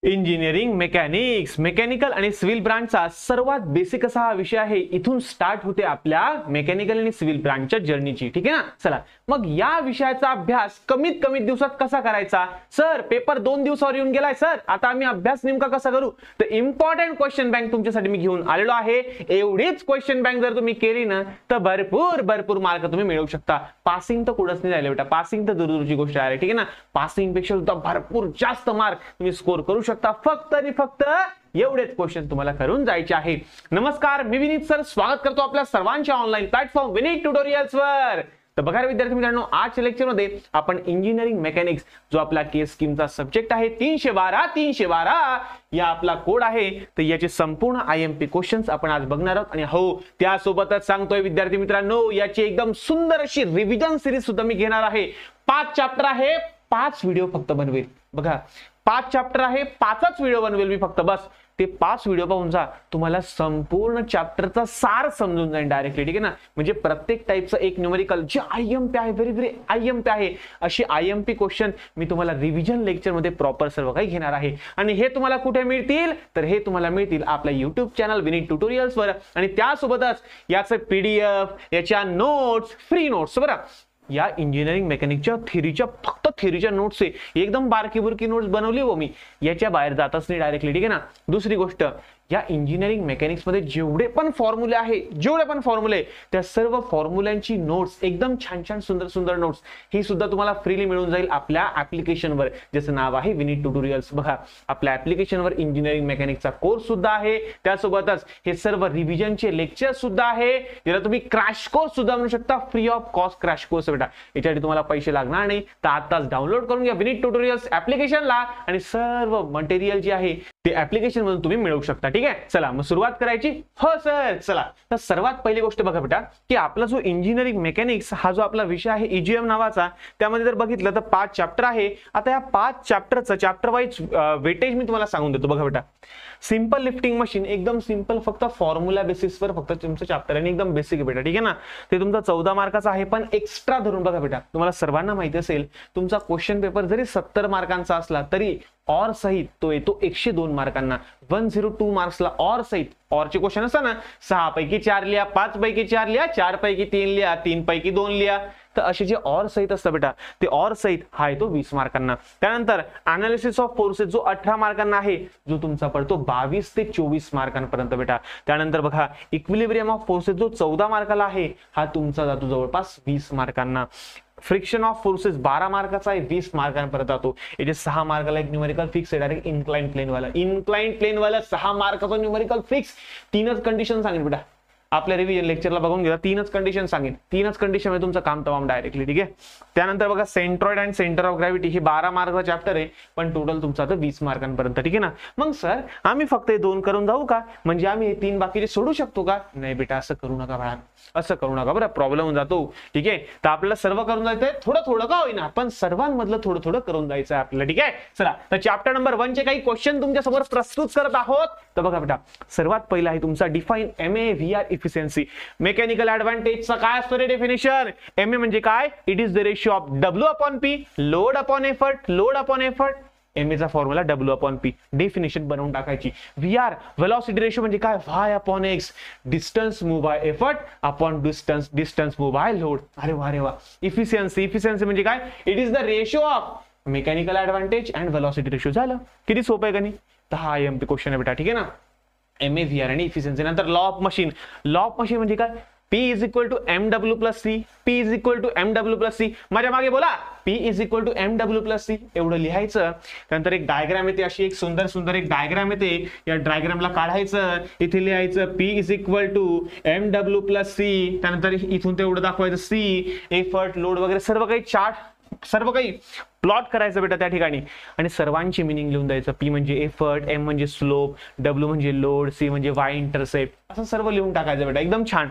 Engineering mechanics, mechanical आणि civil ब्रांचचा सर्वात basic असा हा विषय आहे. इथून स्टार्ट होते आपल्या मेकॅनिकल आणि सिव्हिल ब्रांचच्या जर्नीची. ठीक आहे ना. चला मग या विषयाचा अभ्यास कमीत कमी दिवसात कसा करायचा. सर पेपर 2 दिवसावर येऊन गेलाय सर, आता आम्ही अभ्यास नेमका कसा करू. तर इम्पॉर्टंट क्वेश्चन बँक तुमच्यासाठी मी घेऊन आलेलो आहे. एवढीच क्वेश्चन बँक जर तुम्ही केली ना तर भरपूर मार्क तुम्ही मिळवू शकता. पासिंग तर कुठंच नाही राहिले बेटा, पासिंग तर दूरची गोष्ट आहे. ठीक आहे ना. पासिंग पेक्षा सुद्धा भरपूर जास्त मार्क तुम्ही स्कोर करू शकता. फक्त आणि फक्त एवढेच क्वेश्चन तुम्हाला करून जायचे आहे. नमस्कार, मी विनीत सर स्वागत करतो आपल्या सर्वांच्या ऑनलाईन प्लॅटफॉर्म विनीत ट्युटोरियल्स वर. तर बघा विद्यार्थी मित्रांनो, आजच्या लेक्चर मध्ये आपण इंजिनिअरिंग मेकॅनिक्स जो आपला केस स्कीमचा सब्जेक्ट आहे 312 या आपला कोड आहे, तर याचे संपूर्ण आयएमपी क्वेश्चन्स आपण आज बघणार आहोत. आणि हो त्यासोबतच सांगतोय विद्यार्थी मित्रांनो, याची एकदम सुंदर अशी रिव्हिजन सिरीज सुद्धा मी घेणार आहे. 5 चॅप्टर आहे, 5 व्हिडिओ फक्त बनवेल. बघा 5 चॅप्टर आहे, 5च व्हिडिओ बनवेल मी फक्त. बस ते 5 व्हिडिओ पाहून जा, तुम्हाला संपूर्ण चॅप्टरचा सार समजून जाईल डायरेक्टली. ठीक आहे ना. म्हणजे प्रत्येक टाइपचं एक न्यूमेरिकल जे आयएमपी आहे, व्हेरी आयएमपी आहे, अशी आयएमपी क्वेश्चन मी तुम्हाला रिव्हिजन लेक्चर मध्ये प्रॉपर सर्व काही घेणार आहे. आणि हे तुम्हाला कुठे मिळतील, तर हे तुम्हाला मिळतील आपल्या युट्यूब चॅनल विनीत ट्युटोरियल्स वर. आणि त्यासोबतच याचं पीडीएफ, याच्या नोट्स, फ्री नोट्स. बरं, या इंजिनिअरिंग मेकॅनिकच्या फक्त थेरीच्या नोट्स आहे, एकदम बारकी बुरकी नोट्स बनवली हो मी, याच्या बाहेर जातच नाही डायरेक्टली. ठीक आहे ना. दुसरी गोष्ट, या इंजिनिअरिंग मेकॅनिक्स मध्ये जेवढे पण फॉर्म्युले आहे त्या सर्व फॉर्म्युलांची नोट्स, एकदम छान सुंदर नोट्स, ही सुद्धा तुम्हाला फ्रीली मिळून जाईल आपल्या ऍप्लिकेशनवर, ज्याचं नाव आहे विनीत ट्युटोरियल्स. बघा आपल्या ऍप्लिकेशनवर इंजिनिअरिंग मेकॅनिक्सचा कोर्स सुद्धा आहे, त्यासोबतच हे सर्व रिव्हिजनचे लेक्चर सुद्धा आहे, ज्याला तुम्ही क्रॅश कोर्स सुद्धा म्हणू शकता. Free of cost crash course बेटा, याच्यासाठी तुम्हाला पैसे लागणार नाही. तर आताच डाउनलोड करून घ्या विनीत ट्युटोरियल्स ऍप्लिकेशनला, आणि सर्व मटेरियल जे आहे ते ऍप्लिकेशन मधून तुम्ही मिळवू शकता. ठीक आहे. चला मग सुरुवात करायची. हो सर चला. तर सर्वात पहिली गोष्ट बघा बेटा, की आपला जो इंजिनिअरिंग मेकॅनिक्स हा जो आपला विषय आहे ईजीएम नावाचा, त्यामध्ये जर बघितलं तर 5 चॅप्टर आहे. आता या 5 चॅप्टरचं चॅप्टर वाईज वेटेज मी तुम्हाला सांगून देतो. बघा बेटा, सिंपल लिफ्टिंग मशीन एकदम सिंपल, फक्त फॉर्म्युला बेसिसवर फक्त तुमचं चॅप्टर आहे, एकदम बेसिक बेटा. ठीक आहे ना. ते तुमचा 14 मार्काचा आहे, पण एक्स्ट्रा धरून बघा बेटा, तुम्हाला सर्वांना माहिती असेल तुमचा क्वेश्चन पेपर जरी 70 मार्कांचा असला तरी और सहित तो येतो 102 मार्कांना. 102 मार्क्सला और सहित. औरचे क्वेश्चन असतात ना, 6 पैकी 4 लिहा, 5 पैकी 4 लिहा, 4 पैकी 3 लिहा, 3 पैकी 2 लिहा. तर असे जे और सहित असतं बेटा, ते और सहित हा येतो 20 मार्कांना. त्यानंतर अनालिसिस ऑफ फोर्सेस जो 18 मार्कांना आहे, जो तुमचा पडतो 22 ते 24 मार्कांपर्यंत बेटा. त्यानंतर बघा इक्विलिब्रियम ऑफ फोर्सेस जो 14 मार्काला आहे, हा तुमचा जातो जवळपास 20 मार्कांना. फ्रिक्शन ऑफ फोर्सेस 12 मार्काचा आहे, 20 मार्कांपर्यंत जातो. याचे 6 मार्काला एक न्यूमेरिकल फिक्स आहे, डायरेक्ट इन्क्लाइन प्लेन वाला 6 मार्काचा न्यूमेरिकल फिक्स. 3च कंडिशन सांगेल बेटा, आपल्या रिव्हिजन लेक्चरला बघून घ्या. 3च कंडिशन सांगेन, 3च कंडिशन मध्ये तुमचं काम तमाम डायरेक्टली. ठीक आहे. त्यानंतर बघा centroid and centre of gravity, ही 12 मार्काचा चॅप्टर आहे, पण टोटल तुमचा आता 20 मार्कांपर्यंत. ठीक आहे ना. मग सर आम्ही फक्त हे 2 करून जाऊ का, म्हणजे आम्ही हे 3 बाकीचे सोडू शकतो का. नाही बेटा, असं करू नका बाळा, असं करू नका बरं, प्रॉब्लेम होऊन जातो. ठीक आहे. तर आपल्याला सर्व करून जायचंय, थोडं का होईना, पण सर्वांमधलं थोडं करून जायचं आहे आपल्याला. ठीक आहे. चला, तर चॅप्टर नंबर 1 चे काही क्वेश्चन तुमच्या समोर प्रस्तुत करत आहोत. तर बघा बेटा, सर्वात पहिला आहे तुमचा डिफाइन MAVR इफिशियन्सी. मेकॅनिकल ऍडव्हान्टेजचा काय असतो रे डेफिनेशन. MA म्हणजे काय, it is the ratio of W/P, load upon effort. MA चा फॉर्म्युला W/P, डेफिनेशन बनवून टाकायची. VR व्हेलॉसिटी रेशिओ म्हणजे काय, Y/X, distance move bye effort upon distance move by load. अरे वा. इफिशियन्सी म्हणजे काय, it is the ratio of mechanical advantage and velocity ratio. झालं. किती सोपं आहे का नाही. तर हा IMP क्वेश्चन आहे बेटा. ठीक आहे ना. MA VR आणि इफिशियन्सी. नंतर लॉ ऑफ मशीन म्हणजे काय, P is equal to MW plus C. माझ्या मागे बोला, P is equal to MW plus C, एवढं लिहायचं. त्यानंतर एक डायग्राम येते, अशी एक सुंदर एक डायग्राम येते. या डायग्रामला काढायचं, इथे लिहायचं P is equal to MW plus C. त्यानंतर इथून तेवढं दाखवायचं C, एफर्ट, लोड वगैरे सर्व काही चार्ट, सर्व काही प्लॉट करायचं बेटा त्या ठिकाणी, आणि सर्वांची मिनिंग लिहून द्यायचं. P म्हणजे एफर्ट, M म्हणजे स्लोप, W म्हणजे लोड, C म्हणजे वाय इंटरसेप्ट, असं सर्व लिहून टाकायचं बेटा. एकदम छान.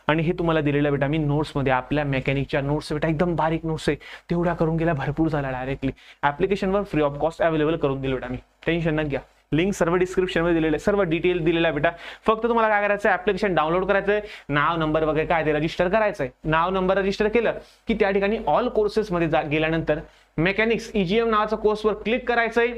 आणि हे तुम्हाला दिलेलं बेटा मी नोट्स मध्ये, आपल्या मेकॅनिकच्या नोट्स बेटा, एकदम बारीक नोट्स आहे, तेवढ्या करून गेल्या भरपूर झाला. डायरेक्टली ऍप्लिकेशनवर फ्री ऑफ कॉस्ट अवेलेबल करून दिलं बेटा मी, टेन्शन न घ्या. लिंक सर्व डिस्क्रिप्शन मध्ये दिलेलं आहे, सर्व डिटेल दिलेला आहे बेटा. फक्त तुम्हाला काय करायचं आहे, ऍप्लिकेशन डाउनलोड करायचं आहे, नाव नंबर वगैरे काय ते रजिस्टर करायचं आहे. नाव नंबर रजिस्टर केलं की त्या ठिकाणी ऑल कोर्सेस मध्ये गेल्यानंतर मेकॅनिक्स EGM नावाचा कोर्सवर क्लिक करायचंय.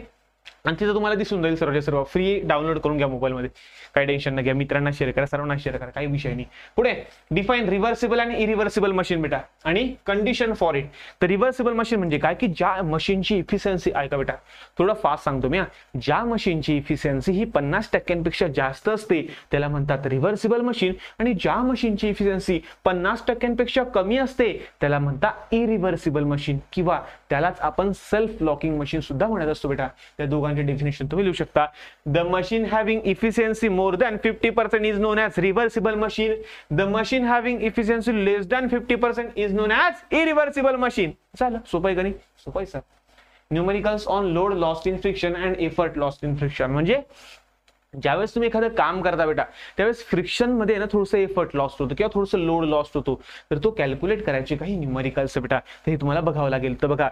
आणि तिथं तुम्हाला दिसून जाईल सर्वच्या सर्व. फ्री डाउनलोड करून घ्या मोबाईलमध्ये, काही टेन्शन नाही घ्या, मित्रांना शेअर करा, सर्वांना शेअर करा, काही विषय नाही. पुढे डिफाईन रिव्हर्सिबल आणि इरिव्हर्सिबल मशीन बेटा आणि कंडिशन फॉर इट. तर रिव्हर्सिबल मशीन म्हणजे काय की ज्या मशीनची इफिशियन्सी, ऐका बेटा थोडं फास्ट सांगतो मी, ज्या मशीनची इफिशियन्सी ही 50% जास्त असते त्याला म्हणतात रिव्हर्सिबल मशीन, आणि ज्या मशीनची इफिशियन्सी 50% कमी असते त्याला म्हणतात इरिव्हर्सिबल मशीन, किंवा त्यालाच आपण सेल्फ लॉकिंग मशीन सुद्धा म्हणत असतो बेटा. त्या दोघांचे डेफिनेशन तुम्ही लिहू शकता. The machine having efficiency more than 50% is known as reversible machine. The machine having efficiency less than 50% is known as irreversible machine. झालं, सोपं आहे का नाही? सोपं आहे sir. Numericals on load lost in friction and effort lost in friction म्हणजे ज्यावेळेस तुम्ही एखादं काम करता बेटा त्यावेळेस फ्रिक्शन मध्ये ना थोडंसं एफर्ट लॉस्ट होतो किंवा थोडंसं लोड लॉस्ट होतो, तर तो कॅल्क्युलेट करायचे काही न्यूमेरिकल्स बेटा, तर हे तुम्हाला बघावं लागेल. तर बघा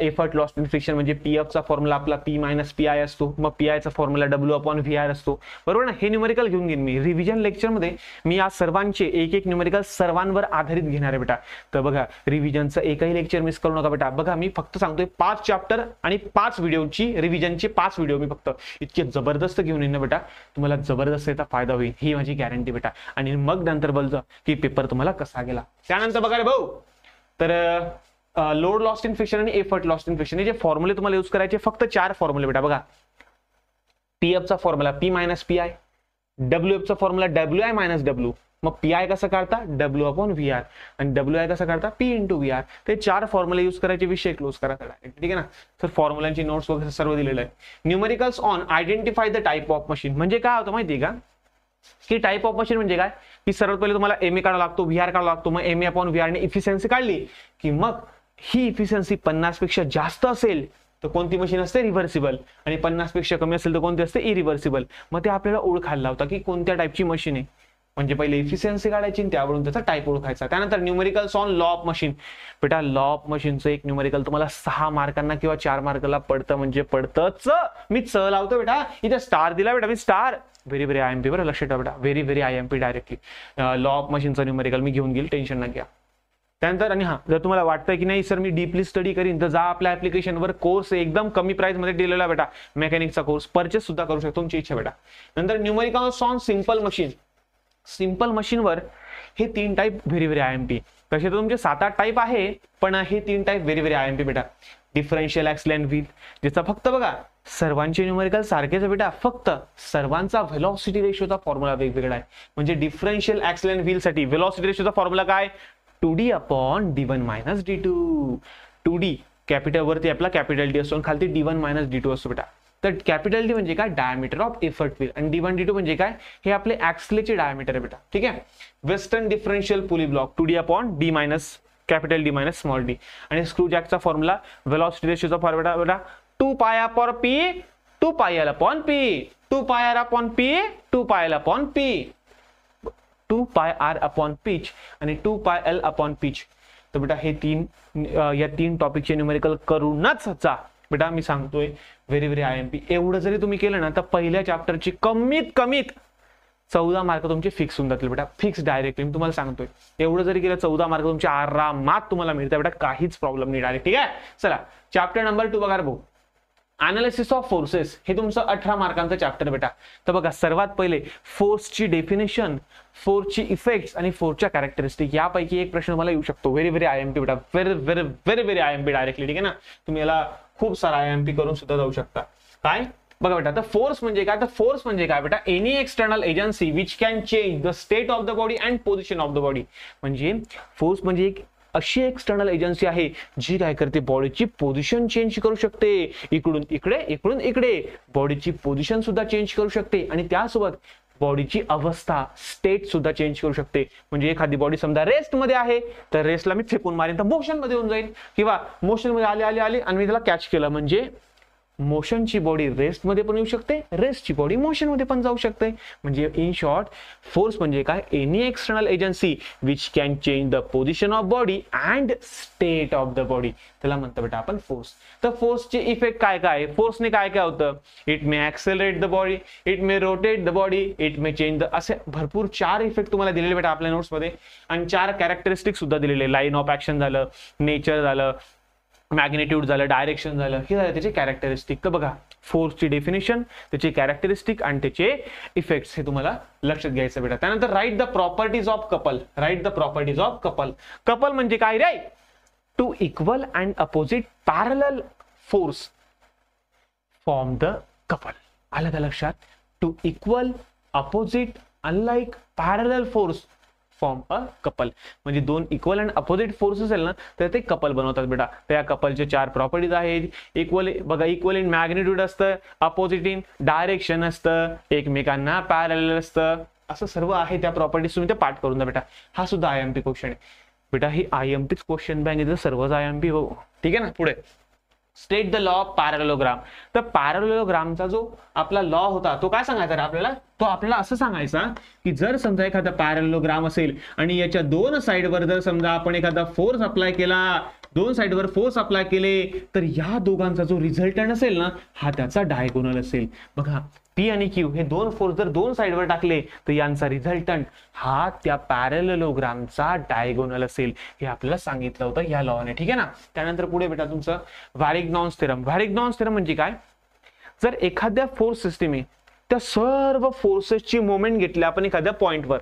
एफर्ट लॉस्ट इन फ्रिक्शन म्हणजे पीएफ चा फॉर्म्युला आपला पी मायनस पी आय असतो, मग पी आय चा formula W upon V R असतो, बरोबर ना. हे न्यूमेरिकल घेऊन घेईन मी रिव्हिजन लेक्चरमध्ये, मी या सर्वांचे एक एक न्यूमेरिकल सर्वांवर आधारित घेणार आहे बेटा. तर बघा रिव्हिजनचं एकही लेक्चर मिस करू नका बेटा. बघा मी फक्त सांगतोय 5 चॅप्टर आणि 5 व्हिडिओची रिव्हिजनचे 5 व्हिडिओ मी फक्त इतके जबरदस्त घेऊन येईन बेटा, तुम्हाला जबरदस्त याचा फायदा होईल, ही माझी गॅरंटी बेटा. आणि मग नंतर बोलतो की पेपर तुम्हाला कसा गेला. त्यानंतर बघा रे भाऊ, तर लोड लॉस्ट इन फ्रिक्शन आणि एफर्ट लॉस्ट इन फ्रिक्शन हे जे फॉर्म्युले तुम्हाला यूज करायचे फक्त 4 फॉर्म्युले बेटा. बघा पीएफ चा formula P minus P I, W F चा formula W I minus W, मग पी आय कसं काढता डब्ल्यू अपॉन व्ही आर, आणि डब्ल्यू आय कसं काढता पी इंटू व्ही आर. ते 4 फॉर्म्युले यूज करायचे, विषय क्लोज करा डायरेक्ट, ठीक आहे ना. तर फॉर्म्युलांची नोट्स वगैरे सर्व दिलेलं आहे. Numericals on identify the type of machine म्हणजे काय होतं माहिती आहे का, की टाइप ऑफ मशीन म्हणजे काय की सर्वात पहिले तुम्हाला एम ए काढावा लागतो, व्ही आर काढावा लागतो, मग M A upon V R ने इफिशियन्सी काढली की मग ही इफिशियन्सी 50 पेक्षा जास्त असेल तर कोणती मशीन असते रिव्हर्सिबल, आणि 50 पेक्षा कमी असेल तर कोणती असते इरिव्हर्सिबल. मग ते आपल्याला ओळखायला लावता की कोणत्या टाईपची मशीन आहे, म्हणजे पहिले इफिशियन्सी काढायची त्यावरून त्याचा टाइप ओळखायचा. त्यानंतर numericals on law of machine बेटा, लॉ ऑफ मशीनचं एक न्यूमेरिकल तुम्हाला 6 मार्कांना किंवा 4 मार्काला पडतं, म्हणजे पडतंच. मी च लावतो बेटा, इथे स्टार दिला बेटा मी, स्टार व्हेरी व्हेरी IMP बरं, लक्षात ठेवा बेटा, very very IMP directly law of मशीनचं न्यूमेरिकल मी घेऊन घेईल, टेन्शन न घ्या. त्यानंतर आणि हा जर तुम्हाला वाटतं की नाही सर मी डीपली स्टडी करीन तर जा आपल्या ऍप्लिकेशनवर, कोर्स एकदम कमी प्राइस मध्ये दिलेला बेटा, मेकॅनिकचा कोर्स परचेस सुद्धा करू शकतो, तुमची इच्छा बेटा. नंतर numericals on simple machine, simple मशीनवर हे 3 टाइप व्हेरी व्हेरी IMP. तसे तर तुमचे 7-8 टाइप आहे, पण हे 3 टाइप व्हेरी व्हेरी IMP बेटा. डिफरन्शियल ऍक्सिलरेशन व्हील ज्याचा फक्त बघा सर्वांचे न्यूमेरिकल सारखेच बेटा, फक्त सर्वांचा व्हेलॉसिटी रेशोचा फॉर्म्युला वेगवेगळा आहे. म्हणजे डिफरन्शियल ऍक्सिलरेशन व्हील साठी व्हेलॉसिटी रेशोचा फॉर्म्युला काय 2D upon D1 minus D2. 2D capital वरती आपला कॅपिटल D असतो आणि खालती D1 मायनस D2 असतो बेटा. तर कॅपिटल D म्हणजे काय डायमीटर ऑफ एफर्ट व्हील, आणि D1 D2 म्हणजे काय हे आपले ऍक्सिलचे डायमीटर आहे बेटा, ठीक आहे. Western differential pulley block 2D upon D minus capital D minus small d. आणि स्क्रू जॅकचा फॉर्म्युला व्हेलॉसिटी रेशोचा फॉर्म्युला बेटा 2 पाय अपॉन P 2 पाय L अपॉन P 2 पाय R अपॉन P 2 पाय L अपॉन P 2 पाय R अपॉन पिच आणि 2 पाय L upon pitch. तर बेटा हे या 3 टॉपिकचे न्यूमेरिकल करूनच जा बेटा, मी सांगतोय व्हेरी व्हेरी IMP. एवढं जरी तुम्ही केलं ना तर पहिल्या चॅप्टरची कमीत कमीत 14 मार्क तुमचे फिक्स होऊन जातील बेटा, फिक्स डायरेक्टली मी तुम्हाला सांगतोय. एवढं जरी केलं 14 मार्क तुमचे आरामात तुम्हाला मिळतात बेटा, काहीच प्रॉब्लेम नाही डायरेक्ट, ठीक आहे. चला चॅप्टर नंबर 2 बघा भाऊ, अनालिसिस ऑफ फोर्सेस, हे तुमचं 18 मार्कांचं चॅप्टर बेटा. तर बघा सर्वात पहिले फोर्सची डेफिनेशन, फोर्सची इफेक्ट्स आणि फोर्सच्या कॅरेक्टरिस्टिक यापैकी एक प्रश्न मला येऊ शकतो. व्हेरी व्हेरी IMP बेटा, very very very very IMP directly, ठीक आहे ना. तुम्ही याला खूप सारा IMP करून सुद्धा जाऊ शकता. काय बघा बेटा, तर फोर्स म्हणजे काय, तर फोर्स म्हणजे काय बेटा, any external agency which can change the state of the body and position of the body. म्हणजे फोर्स म्हणजे एक अशी एक्सटर्नल एजन्सी आहे जी काय करते, बॉडीची पोझिशन चेंज करू शकते, इकडून इकडे इकडून इकडे बॉडीची पोझिशन सुद्धा चेंज करू शकते, आणि त्यासोबत बॉडीची अवस्था स्टेट सुद्धा चेंज करू शकते. म्हणजे एखादी बॉडी समजा रेस्ट मध्ये आहे तर रेस्टला मी फेकून मारेन तर मोशन मध्ये होऊन जाईल, किंवा मोशन मध्ये आले आणि मी त्याला कॅच केलं म्हणजे मोशनची बॉडी रेस्ट मध्ये पण येऊ शकते, रेस्टची बॉडी मोशन मध्ये पण जाऊ शकते. म्हणजे इन शॉर्ट फोर्स म्हणजे काय, any external agency which can change the position of body and state of the body, त्याला म्हणतो बेटा आपण फोर्स. तर फोर्सचे इफेक्ट काय काय, फोर्सने काय काय होतं, it may accelerate the body, it may rotate the body, it may change the, असे भरपूर 4 इफेक्ट तुम्हाला दिलेले बेटा आपल्या नोट्स मध्ये, आणि 4 कॅरेक्टरिस्टिक सुद्धा दिलेले, लाईन ऑफ ऍक्शन झालं, नेचर झालं, मॅग्नेट्यूड झालं, डायरेक्शन झालं, हे झालं त्याचे कॅरेक्टरिस्टिक. तर बघा फोर्सची डेफिनेशन, त्याचे कॅरेक्टरिस्टिक आणि त्याचे इफेक्ट्स हे तुम्हाला लक्षात घ्यायचं बेटा. त्यानंतर write the properties of couple. Write the properties of couple. Couple म्हणजे काय रे? Two equal and opposite parallel force form the couple. आलं का लक्षात? Two equal opposite unlike parallel force form a couple. म्हणजे दोन इक्वल अँड अपोजिट फोर्स असेल ना तर ते कपल बनवतात बेटा. तर या कपलचे 4 प्रॉपर्टीज आहेत. इक्वल बघा, इक्वल इन मॅग्निट्यूड असतं, अपोजिट इन डायरेक्शन असतं, एकमेकांना पॅरलल असतं, असं सर्व आहे. त्या प्रॉपर्टीज तुम्ही ते पाठ करून द्या बेटा. हा सुद्धा आयएमपी क्वेश्चन आहे बेटा. ही आयएमपी क्वेश्चन बँक आहे, सर्वच आयएमपी हो. ठीक आहे ना. पुढे state the law of parallelogram. तर पॅरलोग्रामचा जो आपला लॉ होता तो काय सांगायचा रे आपल्याला? तो आपल्याला असं सांगायचा की जर समजा एखादा पॅरलोग्राम असेल आणि याच्या दोन साइडवर जर समजा आपण एखादा फोर्स अप्लाय केला, दोन साइडवर फोर्स अप्लाय केले, तर या दोघांचा जो रिझल्टंट असेल ना हा त्याचा डायगोनल असेल. बघा, पी आणि क्यू हे दोन फोर्स जर दोन साइडवर टाकले तर यांचा रिझल्टंट हा त्या पॅरलोग्रामचा डायगोनल असेल. हे आपल्याला सांगितलं होतं या लॉने. ठीक आहे ना. त्यानंतर पुढे बेटा तुमचं व्हॅरिग्नॉन्स थेरम. व्हॅरिग्नॉन्स थेरम म्हणजे काय? जर एखाद्या फोर्स सिस्टीम आहे त्या सर्व फोर्सेसची मोमेंट घेतली आपण एखाद्या पॉइंटवर,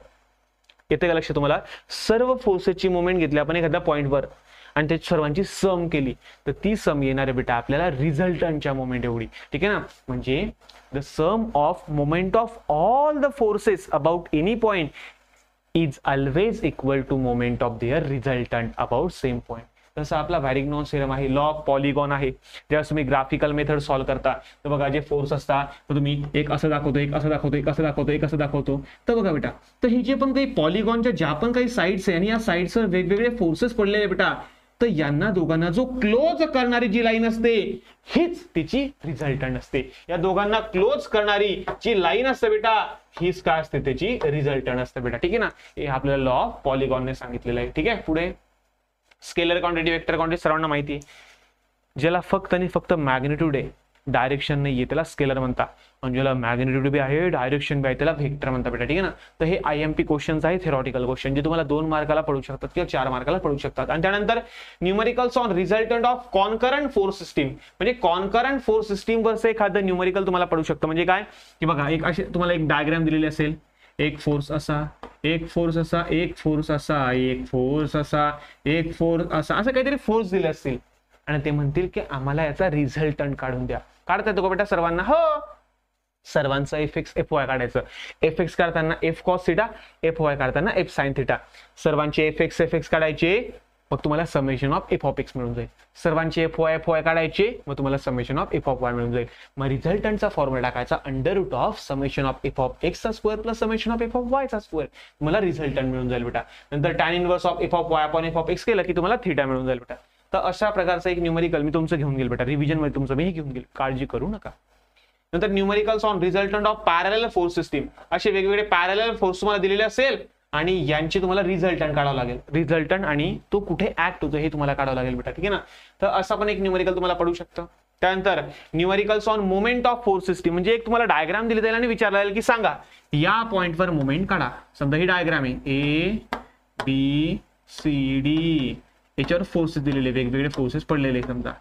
येते का लक्ष तुम्हाला? सर्व फोर्सेसची मोमेंट घेतली आपण एखाद्या पॉइंटवर आणि त्या सर्वांची सम केली तर ती सम येणार आहे बेटा आपल्याला रिझल्टंटच्या मोमेंट एवढी. ठीक आहे ना. म्हणजे the sum of moment of all the forces about any point is always equal to moment of their resultant about same point. तसं आपला व्हॅरिग्नॉन्स थेरम आहे. लॉ ऑफ पॉलिगॉन आहे. जेव्हा तुम्ही ग्राफिकल मेथड सॉल्व्ह करता तर बघा जे फोर्स असतात तर तुम्ही एक असं दाखवतो, एक असं दाखवतो, एक असं दाखवतो, एक असं दाखवतो. तर बघा बेटा, तर हे जे पण काही पॉलिगॉनच्या ज्या पण काही साइड्स आहे आणि या साइड्सवर वेगवेगळे फोर्सेस पडलेले बेटा, तर यांना दोघांना जो क्लोज करणारी जी लाईन असते हीच तिची रिझल्टंट असते. या दोघांना क्लोज करणारी जी लाईन असते बेटा हीच काय असते? त्याची रिझल्टंट असते बेटा. ठीक आहे ना. हे आपल्याला लॉ ऑफ पॉलिगॉनने सांगितलेलं आहे. ठीक आहे. पुढे स्केलर क्वांटिटी, वेक्टर क्वांटिटी सर्वांना माहिती आहे. ज्याला फक्त आणि फक्त मॅग्निट्यूड आहे, डायरेक्शन नाहीये, त्याला स्केलर म्हणता. आणि ज्याला मॅग्निट्यूड बी आहे, डायरेक्शन बी आहे, त्याला व्हेक्टर म्हणता बेटा. ठीक आहे ना. तर हे आयएमपी क्वेश्चन्स आहेत, थेरॉटिकल क्वेश्चन, जे तुम्हाला 2 मार्काला पडू शकतात किंवा 4 मार्काला पडू शकतात. आणि त्यानंतर numericals on resultant of concurrent force system. म्हणजे कॉन्करंट फोर्स सिस्टीम वरचं एखादं न्यूमेरिकल तुम्हाला पडू शकतं. म्हणजे काय की बघा, एक अशी तुम्हाला एक डायग्राम दिलेली असेल, एक फोर्स असा, एक फोर्स असा, एक फोर्स असा, एक फोर्स असा, एक फोर्स असा, असं काहीतरी फोर्स दिले असतील आणि ते म्हणतील की आम्हाला याचा रिझल्टंट काढून द्या. काढता येतो का बेटा सर्वांना? हो. सर्वांचा एफ एक्स एफ वाय काढायचं. एफ एक्स काढताना F cos theta, F Y काढताना एफ साइन थिटा. सर्वांचे एफ एक्स काढायचे, मग तुम्हाला summation of F of X मिळून जाईल. सर्वांचे एफ वाय काढायचे, मग तुम्हाला summation of F of Y मिळून जाईल. मग रिझल्टंटचा फॉर्म्युला टाकायचा under root of summation of F of X चा square plus summation of F of Y चा स्क्वेअर. तुम्हाला रिझल्टंट मिळून जाईल बेटा. नंतर tan inverse of F of Y upon F of X केलं की तुम्हाला थिटा मिळून जाईल बेटा. तर अशा प्रकारचं एक न्यूमेरिकल मी तुमचं घेऊन गेल बेटा. रिव्हिजन मध्ये तुमचं मी घेऊन गेल, काळजी करू नका. नंतर numericals on resultant of parallel force system. असे वेगवेगळे पॅरलल फोर्स तुम्हाला दिलेले असेल आणि यांची तुम्हाला रिझल्टंट काढावं लागेल. रिझल्टंट आणि तो कुठे ऍक्ट होतो हे तुम्हाला काढावं लागेल बेटा. ठीक आहे ना. तर असं पण एक न्यूमेरिकल तुम्हाला पडू शकतं. त्यानंतर numericals on moment of force system. म्हणजे एक तुम्हाला डायग्राम दिली जाईल आणि विचारलं जाईल की सांगा या पॉइंटवर मोमेंट काढा. समजा ही डायग्राम आहे, ए बी सी डी, याच्यावर फोर्सेस दिलेले, वेगवेगळे फोर्सेस पडलेले, समजा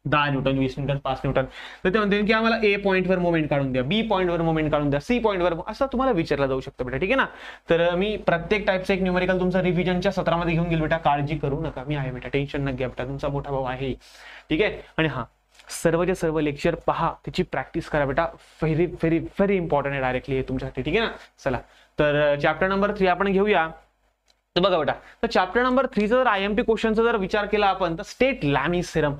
10 न्यूटन, 20 न्यूटन, 5 न्यूटन. तर ते म्हणते की आम्हाला ए पॉइंटवर मोमेंट काढून द्या, बी पॉइंटवर मोमेंट काढून द्या, सी पॉइंटवर, असं तुम्हाला विचारलं जाऊ शकतं बेटा. ठीक आहे ना. तर मी प्रत्येक टाईपचं एक न्यूमेरिकल तुमचा रिव्हिजनच्या सत्रामध्ये घेऊन गेलो बेटा. काळजी करू नका, मी आहे बेटा, टेन्शन न घ्या बेटा, तुमचा मोठा भाऊ आहे. ठीक आहे. आणि हा सर्वचे सर्व लेक्चर पहा, त्याची प्रॅक्टिस करा बेटा. व्हेरी व्हेरी व्हेरी इम्पॉर्टंट आहे डायरेक्टली हे तुमच्यासाठी. ठीक आहे ना. चला, तर चॅप्टर नंबर 3 आपण घेऊया. तर बघा बेटा, तर चॅप्टर नंबर 3 जर आयएमपी क्वेश्चनचा जर विचार केला आपण तर स्टेट लॅमिस थेरम.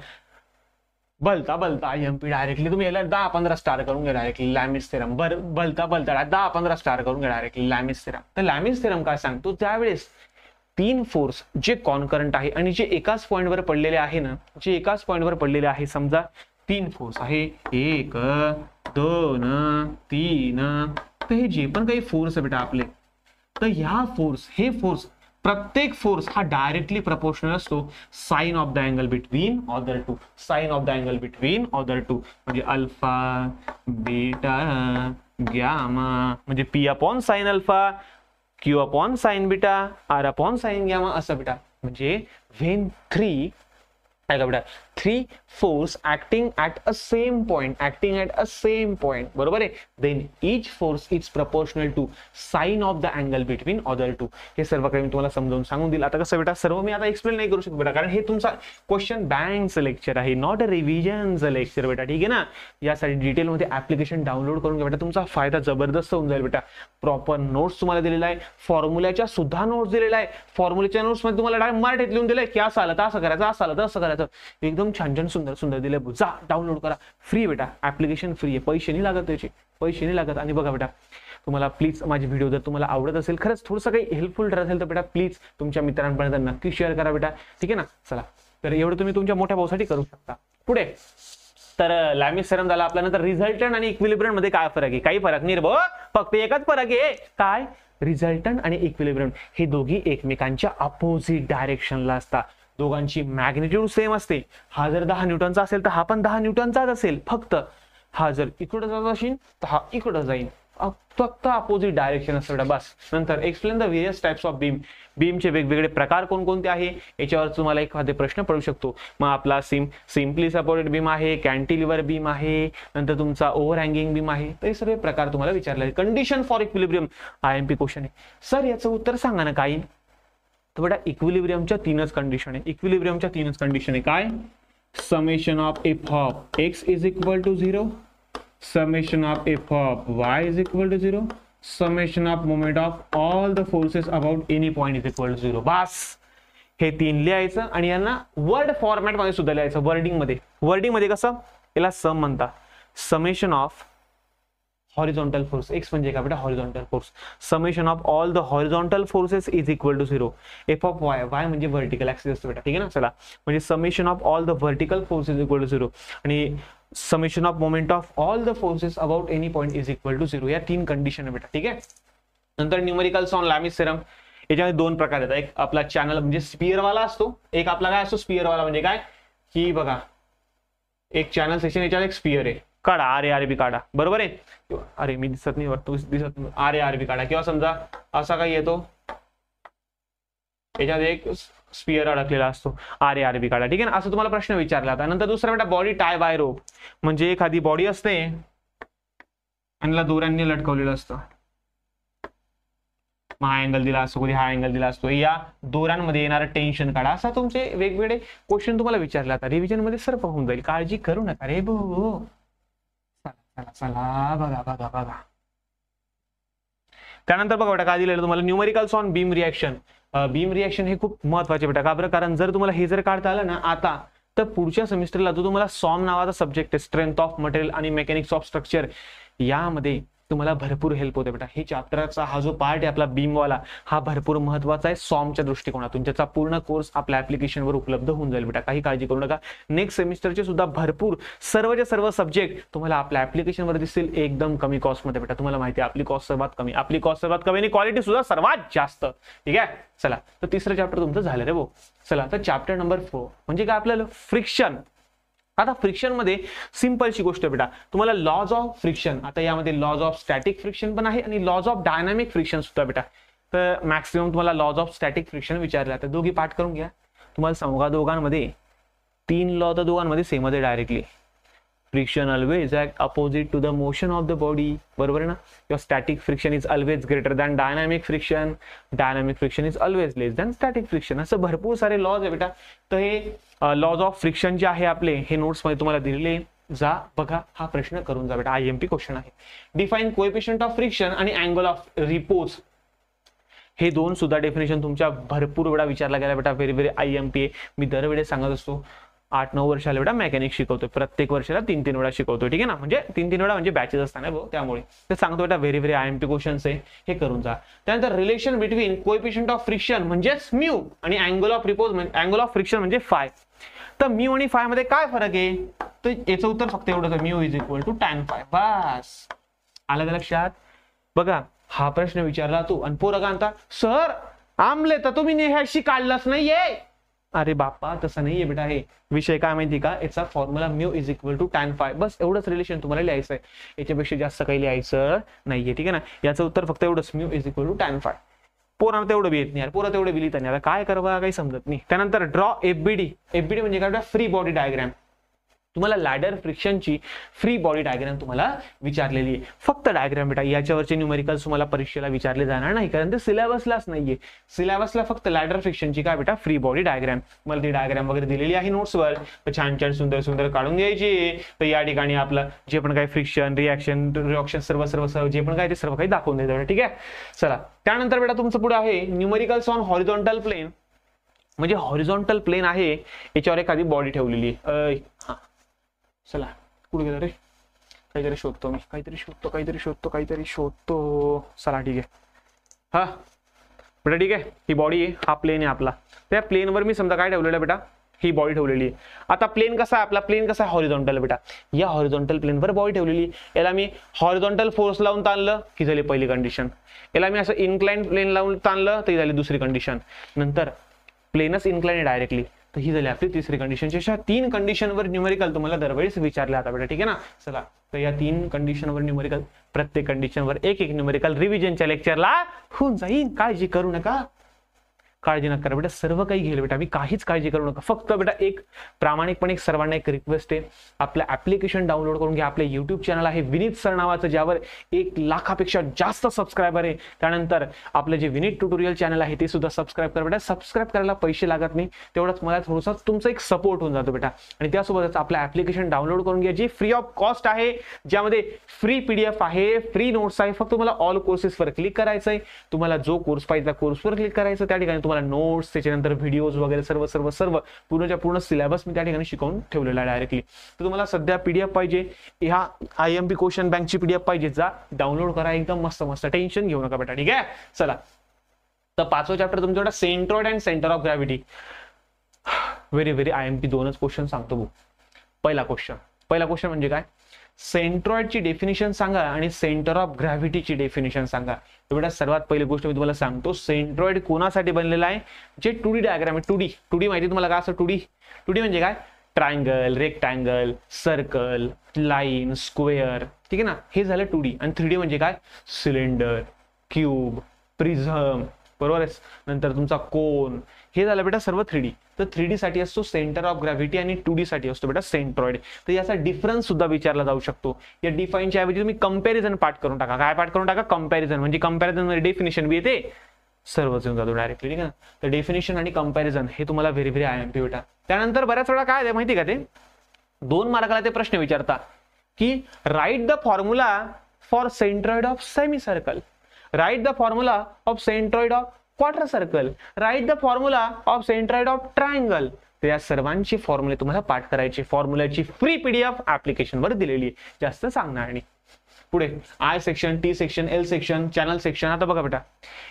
बलता आयएमपी डायरेक्टली तुम्ही याला 10-15 स्टार करून घ्या डायरेक्टली. लॅमिस थेरम बलता 10-15 स्टार करून घ्या डायरेक्टली लॅमिस थेरम. तर लॅमिस थेरम काय सांगतो, त्यावेळेस 3 फोर्स जे कॉन्करंट आहे आणि जे एकाच पॉइंटवर पडलेले आहे ना, जे एकाच पॉइंटवर पडलेले आहे, समजा 3 फोर्स आहे, 1 2 3. तर हे जे पण काही फोर्स आहे बेटा आपले, तर ह्या फोर्स, हे फोर्स, प्रत्येक फोर्स हा डायरेक्टली प्रपोर्शनल असतो sine of the angle between other two. Sine of the angle between other two म्हणजे अल्फा, बीटा, गॅमा, म्हणजे P upon sine alpha, Q upon sine beta, R upon sine gamma, असं बेटा. म्हणजे when 3 काय का बेटा, three force acting at a same point, बरोबर आहे. Then each force is proportional to sine of the angle between other two. हे सर्व काही मी तुम्हाला समजावून सांगून दिलं. आता कसं बेटा, सर्व मी आता एक्सप्लेन नाही करू शकत बेटा, कारण हे तुमचा क्वेश्चन बँकचं लेक्चर आहे, नॉट अ रिव्हिजनचं लेक्चर बेटा, ठीक आहे ना. यासाठी डिटेलमध्ये ऍप्लिकेशन डाउनलोड करून घ्या बेटा, तुमचा फायदा जबरदस्त होऊन जाईल बेटा. प्रॉपर नोट्स तुम्हाला दिलेला आहे, फॉर्म्युल्याच्या सुद्धा नोट्स दिलेला आहे. फॉर्म्युल्याच्या नोट्स मध्ये तुम्हाला डायरेक्ट मराठीत लिहून दिलंय की असं आलं तर असं करायचं, असं आलं तर असं करायचं, एकदम छान छान सुंदर सुंदर दिले. जा डाउनलोड करा, फ्री बेटा, ऍप्लिकेशन फ्री आहे, पैसे नाही लागत त्याचे, पैसे नाही लागत. आणि बघा बेटा, तुम्हाला प्लीज माझी व्हिडिओ जर तुम्हाला आवडत असेल, खरंच थोडंसं काही हेल्पफुल ठरत असेल तर बेटा प्लीज तुमच्या मित्रांपर्यंत नक्की शेअर करा बेटा, ठीक आहे ना. चला, तर एवढं तुम्ही तुमच्या मोठ्या भाऊसाठी करू शकता. पुढे तर लॅमिस थेरम झाला आपला. नंतर रिझल्टंट आणि इक्विलिब्रियम मध्ये काय फरक आहे? काही फरक नाही रे भाऊ, फक्त एकच फरक आहे. काय? रिझल्टंट आणि इक्विलिब्रियम हे दोघी एकमेकांच्या अपोजिट डायरेक्शनला असतात. दोघांची मॅग्निट्यूड सेम असते. हा जर 10 न्यूटनचा असेल तर हा पण 10 न्यूटनचाच असेल, फक्त हा जर इकडे जात असेल तर हा इकडे जाईल, फक्त अपोजिट डायरेक्शन असतं बेटा, बस. नंतर explain the various types of beam. बीमचे वेगवेगळे प्रकार कोणकोणते आहे याच्यावर तुम्हाला एखादे प्रश्न पडू शकतो. मग आपला सिम्पली सपोर्टेड बीम आहे, कॅन्टिलिव्हर बीम आहे, नंतर तुमचा ओव्हर हँगिंग बीम आहे, तर हे सर्व प्रकार तुम्हाला विचारले आहे. Condition for equilibrium IMP question आहे. सर याचं उत्तर सांगा ना काही. तर बेटा इक्विलिब्रियमच्या 3च कंडिशन आहे. इक्विलिब्रियमच्या 3च कंडिशन आहे. काय? Summation of F of X is equal to 0, summation of f of y is equal to 0, summation of moment of all the forces about any point is equal to 0. बस हे 3 लिहायचं आणि यांना word format मध्ये सुद्धा लिहायचं. Wording मध्ये कसं, याला सम म्हणतात. Summation of horizontal force, X म्हणजे काय बेटा? Horizontal force. Summation of all the horizontal forces is equal to 0. F of Y, Y म्हणजे व्हर्टिकल ऍक्सिस असतो बेटा, ठीक आहे ना. चला, म्हणजे summation of all the vertical forces is equal to 0 आणि summation of moment of all the forces about any point is equal to 0. या 3 कंडिशन आहे बेटा, ठीक आहे. नंतर न्यूमेरिकल्स ऑन लॅमिस थेरम. याच्यामध्ये 2 प्रकार आहेत. एक आपला चॅनल म्हणजे स्पियर वाला असतो, एक आपला काय असतो स्पियर वाला. म्हणजे काय की बघा, एक चॅनल सेक्शन, याच्यात एक स्पियर आहे. काढा RARB काढा, बरोबर आहे. अरे मी दिसत नाही, दिसत नाही. RARB काढा. किंवा समजा असा काही येतो, याच्यात एक स्पियर अडकलेला असतो, RARB काढा, ठीक आहे ना. असं तुम्हाला प्रश्न विचारला होता. नंतर दुसरा बेटा बॉडी टाय बाय रोप. म्हणजे एखादी बॉडी असते आणि दोऱ्यांनी लटकवलेलं असतं. हा अँगल दिला असतो, कधी हा अँगल दिला असतो. या दोऱ्यांमध्ये येणारं टेन्शन काढा. असा तुमचे वेगवेगळे क्वेश्चन तुम्हाला विचारला होता. रिव्हिजन मध्ये सर्व होऊन जाईल, काळजी करू नका रे भाऊ. चला बघा. त्यानंतर बघा बेटा काय दिलेलं तुम्हाला, numericals on beam reaction. Beam reaction हे खूप महत्वाचे बेटा. का बरं? कारण जर तुम्हाला हे जर काढता आलं ना आता, तर पुढच्या सेमिस्टरला जो तुम्हाला सॉम नावाचा सब्जेक्ट आहे, स्ट्रेंथ ऑफ मटेरियल आणि मेकॅनिक्स ऑफ स्ट्रक्चर, यामध्ये तुम्हाला भरपूर हेल्प होते बेटा. हे चॅप्टरचा हा जो पार्ट आहे आपला बीमवाला, हा भरपूर महत्वाचा आहे सॉमच्या दृष्टिकोनातून. ज्याचा पूर्ण कोर्स आपल्या ऍप्लिकेशनवर उपलब्ध होऊन जाईल बेटा, काही काळजी करू नका. नेक्स्ट सेमिस्टरचे सुद्धा भरपूर सर्व सब्जेक्ट तुम्हाला आपल्या ऍप्लिकेशनवर दिसतील एकदम कमी कॉस्टमध्ये बेटा. तुम्हाला माहिती आहे आपली कॉस्ट सर्वात कमी आणि क्वालिटी सुद्धा सर्वात जास्त, ठीक आहे. चला, तर तिसरं चॅप्टर तुमचं झालं रे भाऊ. चला, तर चॅप्टर नंबर 4 म्हणजे काय आपल्याला फ्रिक्शन. आता फ्रिक्शन मध्ये सिंपलची गोष्ट बेटा, तुम्हाला लॉज ऑफ फ्रिक्शन, आता यामध्ये लॉज ऑफ स्टॅटिक फ्रिक्शन पण आहे आणि लॉज ऑफ डायनामिक फ्रिक्शन सुद्धा बेटा. तर मॅक्सिमम तुम्हाला लॉज ऑफ स्टॅटिक फ्रिक्शन विचारला, तर दोघी पाठ करून घ्या. तुम्हाला सांगू का, दोघांमध्ये 3 लॉ तर दोघांमध्ये सेम आहे directly. Friction always act opposite to the motion of the body, बरोबर आहे ना. किंवा static friction is always greater than dynamic friction, dynamic friction is always less than static friction. असं भरपूर सारे लॉज आहे बेटा. तर हे लॉज ऑफ फ्रिक्शन जे आहे आपले, हे नोट्स मध्ये तुम्हाला दिलेले, जा बघा, हा प्रश्न करून जा बेटा. IMP क्वेश्चन आहे. डिफाईन कोएफिशियंट ऑफ फ्रिक्शन आणि अँगल ऑफ रिपोज. हे 2 सुद्धा डेफिनेशन तुमच्या भरपूर वेळा विचारला गेला बेटा. व्हेरी IMP आहे. मी दरवेळेस सांगत असतो, 8-9 वर्षाला बेटा मेकॅनिक शिकवतोय, प्रत्येक वर्षाला 3-3 वेळा शिकवतोय, ठीक आहे ना. म्हणजे 3-3 वेळा म्हणजे बॅचेस असताना भाऊ, त्यामुळे ते सांगतो बेटा. व्हेरी IMP क्वेश्चन्स आहे, हे करून जा. त्यानंतर relation between coefficient of friction म्हणजेच म्यू आणि अँगल ऑफ रिपोज म्हणजे अँगल ऑफ फ्रिक्शन म्हणजे फाय. तर म्यू आणि फाय मध्ये काय फरक आहे? तर याचं उत्तर फक्त एवढंच आहे, mu is equal to tan phi. बस, आलं का लक्षात? बघा, हा प्रश्न विचारला तू आणि पोरं म्हणता, सर आमले तर तुम्ही नेह्याशी काढलाच नाहीये. अरे बाप्पा, तसं नाहीये बेटा. हे विषय काय माहिती का, याचा formula mu is equal to tan phi. बस एवढंच रिलेशन तुम्हाला लिहायचं आहे, याच्यापेक्षा जास्त काही लिहायचं नाहीये, ठीक आहे ना. याचं उत्तर फक्त एवढंच, mu is equal to tan phi. पोरांना तेवढं बी येत नाही यार, पोरं तेवढं बी लिहित नाही, आता काय करावं काही समजत नाही. त्यानंतर ड्रॉ एफबीडी. एफबीडी म्हणजे काय, फ्री बॉडी डायग्राम. तुम्हाला लॅडर फ्रिक्शनची फ्री बॉडी डायग्राम तुम्हाला विचारलेली आहे. फक्त डायग्राम बेटा, याच्यावरचे न्यूमेरिकल्स तुम्हाला परीक्षेला विचारले जाणार नाही, कारण ते सिलेबसलाच नाहीये. सिलेबसला फक्त लॅडर फ्रिक्शनची काय बेटा, फ्री बॉडी डायग्राम. मला ती डायग्राम वगैरे दिलेली आहे नोट्सवर, तर छान छान सुंदर सुंदर काढून घ्यायची. तर या ठिकाणी आपलं जे पण काही फ्रिक्शन, रिॲक्शन सर्व सर्व सर्व जे पण काय ते सर्व काही दाखवून द्यायचं. ठीक आहे, चला. त्यानंतर बेटा तुमचं पुढे आहे न्यूमेरिकल्स ऑन हॉरिझॉन्टल प्लेन. म्हणजे हॉरिझॉन्टल प्लेन आहे, याच्यावर एखादी बॉडी ठेवलेली आहे. हा चला, कुठे गेलं रे, काहीतरी शोधतो मी, काहीतरी शोधतो. चला ठीक आहे. हा बेटा ठीक आहे, ही बॉडी आहे, हा प्लेन आहे आपला. त्या प्लेनवर मी समजा काय ठेवलेलं आहे बेटा, ही बॉडी ठेवलेली आहे. आता प्लेन कसा आहे आपला, प्लेन कसा आहे, हॉरिझॉन्टल बेटा. या हॉरिझॉन्टल प्लेनवर बॉडी ठेवलेली आहे. याला मी हॉरिझॉन्टल फोर्स लावून ताणलं, ही झाली पहिली कंडिशन. याला मी असं इन्क्लाइन प्लेन लावून ताणलं, तर ही झाली दुसरी कंडिशन. नंतर प्लेनच इन्क्लाइन आहे डायरेक्टली, तर ही झाली आपली तिसरी कंडिशन. अशा 3 कंडिशनवर न्यूमेरिकल तुम्हाला दरवेळेस विचारले आता बेटा. ठीक आहे ना, चला. तर या 3 कंडिशनवर न्यूमेरिकल, प्रत्येक कंडिशनवर एक एक न्यूमेरिकल रिव्हिजनच्या लेक्चरला होऊन जाईल. काळजी करू नका, काळजी नका करा बेटा, सर्व काही घेईल बेटा मी, काहीच काळजी करू नका. फक्त बेटा एक प्रामाणिकपणे सर्वांना एक रिक्वेस्ट आहे, आपलं ऍप्लिकेशन डाउनलोड करून घ्या. आपले युट्यूब चॅनल आहे विनीत सर नावाचं, ज्यावर 1 लाखापेक्षा जास्त सबस्क्रायबर आहे. त्यानंतर आपलं जे विनीत ट्युटोरियल चॅनल आहे ते सुद्धा सबस्क्राईब करा बेटा. सबस्क्राईब करायला पैसे लागत नाही, तेवढंच मला थोडंसं तुमचा एक सपोर्ट होऊन जातो बेटा. आणि त्यासोबतच आपलं ऍप्लिकेशन डाउनलोड करून घ्या, जे फ्री ऑफ कॉस्ट आहे, ज्यामध्ये फ्री PDF आहे, फ्री नोट्स आहे. फक्त तुम्हाला ऑल कोर्सेसवर क्लिक करायचं आहे. तुम्हाला जो कोर्स पाहिजे त्या कोर्सवर क्लिक करायचं. त्या ठिकाणी तुम्हाला नोट्स, त्याच्यानंतर व्हिडिओज वगैरे सर्व सर्व सर्व पूर्णच्या पूर्ण सिलेबस मी त्या ठिकाणी शिकवून ठेवलेला आहे डायरेक्टली. तर तुम्हाला सध्या PDF पाहिजे, ह्या IMP क्वेश्चन बँकची PDF पाहिजे, जा डाउनलोड करा, एकदम मस्त मस्त, टेन्शन घेऊ नका बेटा. ठीक आहे, चला. तर 5वं चॅप्टर तुमच्याकडे centroid and centre of gravity. Very very IMP 2च क्वेश्चन सांगतो भाऊ. पहिला क्वेश्चन म्हणजे काय, सेंट्रॉइडची डेफिनेशन सांगा आणि सेंटर ऑफ ग्रॅव्हिटीची डेफिनेशन सांगा. बेटा सर्वात पहिली गोष्ट मी तुम्हाला सांगतो, सेंट्रॉइड कोणासाठी बनलेला आहे, जे 2D डायग्राम आहे. 2D माहिती तुम्हाला काय असं 2D म्हणजे काय, triangle, rectangle, circle, line, square. ठीक आहे ना, हे झालं 2D. आणि 3D म्हणजे काय, सिलेंडर, क्यूब, प्रिझम, बरोबर आहे. नंतर तुमचा कोन, हे झालं बेटा सर्व 3D. तर 3D साठी असतो सेंटर ऑफ ग्रॅव्हिटी आणि 2D साठी असतो बेटा सेंट्रॉइड. तर याचा डिफरन्स सुद्धा विचारला जाऊ शकतो. या डिफाईनच्या ऐवजी तुम्ही कंपॅरिझन पाठ करून टाका. काय पाठ करून टाका, कंपॅरिझन. म्हणजे कंपॅरिझन मध्ये डेफिनेशन बी येते, सर्वच येऊन जातो डायरेक्टली. ठीक आहे ना, तर डेफिनेशन आणि कंपॅरिझन हे तुम्हाला व्हेरी व्हेरी IMP बेटा. त्यानंतर बऱ्याच वेळा काय आहे माहिती का, ते 2 मार्काला ते प्रश्न विचारता की write the formula for centroid of semi circle, write the formula of centroid of quarter circle, write the formula of centroid of triangle. तर या सर्वांची फॉर्म्युले तुम्हाला पाठ करायची. फॉर्म्युलाची फ्री PDF ऍप्लिकेशनवर दिलेली आहे, जास्त सांगणार नाही. पुढे I section, T section, L section, channel section. आता बघा बेटा,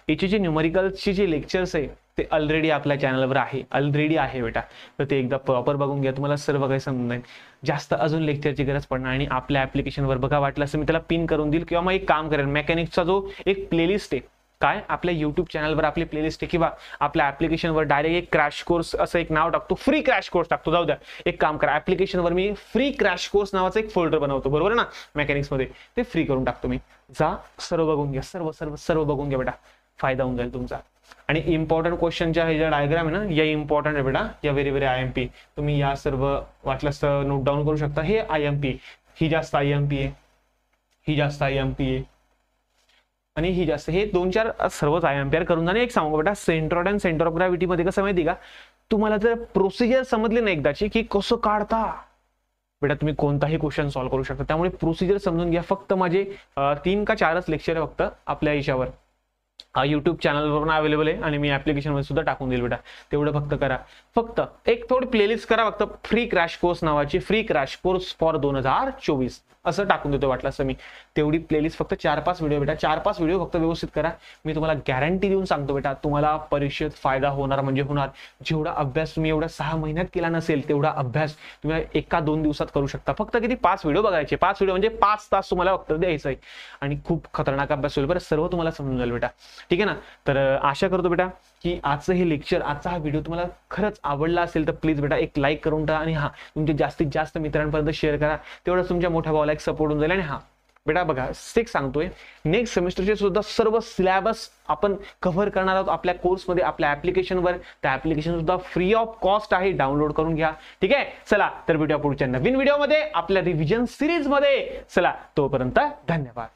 याचे जे न्यूमेरिकल्सचे जे लेक्चर्स आहे ते ऑलरेडी आपल्या चॅनलवर आहे, ऑलरेडी आहे बेटा. तर ते एकदा प्रॉपर बघून घ्या, तुम्हाला सर्व काही समजून जाईल. जास्त अजून लेक्चरची गरज पडणार. आणि आपल्या ऍप्लिकेशनवर बघा, वाटलं असं मी त्याला पिन करून देईल, किंवा मग एक काम करेल, मेकॅनिक्सचा जो एक प्लेलिस्ट आहे, काय आपल्या युट्यूब चॅनलवर आपली प्लेलिस्ट आहे, किंवा आपल्या ऍप्लिकेशनवर डायरेक्ट एक क्रॅश कोर्स असं एक नाव टाकतो, फ्री क्रॅश कोर्स टाकतो. जाऊ द्या, एक काम करा, ऍप्लिकेशनवर मी फ्री क्रॅश कोर्स नावाचं एक फोल्डर बनवतो, बरोबर ना, मेकॅनिक्स मध्ये. ते फ्री करून टाकतो मी, जा सर्व बघून घ्या, सर्व सर्व सर्व बघून घ्या बेटा, फायदा होऊन जाईल तुमचा. आणि इम्पॉर्टंट क्वेश्चनच्या हे ज्या डायग्राम आहे ना, या इम्पॉर्टंट आहे बेटा, या व्हेरी व्हेरी IMP. तुम्ही या सर्व वाटल्यास नोट डाऊन करू शकता. हे IMP, ही जास्त IMP आहे, ही जास्त IMP आहे, आणि ही जास्त, हे 2-4 सर्वच IMP करून जाणे. एक सांगू बेटा, centroid and centre of gravity मध्ये कसं माहिती का, तुम्हाला जर प्रोसिजर समजली ना एकदाची की कसं काढता बेटा, तुम्ही कोणताही क्वेश्चन सॉल्व्ह करू शकता. त्यामुळे प्रोसिजर समजून घ्या. फक्त माझे 3 का 4च लेक्चर आहे फक्त आपल्या याच्यावर, युट्यूब चॅनलवर पण अवेलेबल आहे, आणि मी ऍप्लिकेशन मध्ये सुद्धा टाकून देईल बेटा. तेवढं फक्त करा. फक्त एक थोडी प्लेलिस्ट करा, फक्त फ्री क्रॅश कोर्स नावाची, फ्री क्रॅश कोर्स फॉर 2024 असं टाकून देतो वाटलं असं मी. तेवढी प्लेलिस्ट फक्त 4-5 व्हिडिओ बेटा, 4-5 व्हिडिओ फक्त व्यवस्थित करा. मी तुम्हाला गॅरंटी देऊन सांगतो बेटा, तुम्हाला परीक्षेत फायदा होणार म्हणजे होणार. जेवढा अभ्यास तुम्ही एवढ्या 6 महिन्यात केला नसेल, तेवढा अभ्यास तुम्ही 1-2 दिवसात करू शकता. फक्त किती, 5 व्हिडिओ बघायचे. 5 व्हिडिओ म्हणजे 5 तास तुम्हाला फक्त द्यायचं आहे, आणि खूप खतरनाक अभ्यास होईल बरं, सर्व तुम्हाला समजून जाईल बेटा. ठीक आहे ना, तर आशा करतो बेटा की आजचं हे लेक्चर, आजचा हा व्हिडिओ तुम्हाला खरंच आवडला असेल तर प्लीज बेटा एक लाईक करून टाका, आणि तुमच्या जास्तीत जास्त मित्रांपर्यंत शेअर करा. तेवढंच तुमच्या मोठ्या भावाला एक सपोर्ट होऊन जाईल. आणि बेटा बघा सिक्स सांगतोय, नेक्स्ट सेमिस्टरचे सुद्धा सर्व सिलेबस आपण कव्हर करणार आहोत आपल्या कोर्समध्ये, आपल्या ऍप्लिकेशनवर. त्या ऍप्लिकेशन सुद्धा फ्री ऑफ कॉस्ट आहे, डाउनलोड करून घ्या. ठीक आहे, चला तर भेटूया पुढच्या नवीन व्हिडिओमध्ये आपल्या रिव्हिजन सिरीज मध्ये. चला तोपर्यंत धन्यवाद.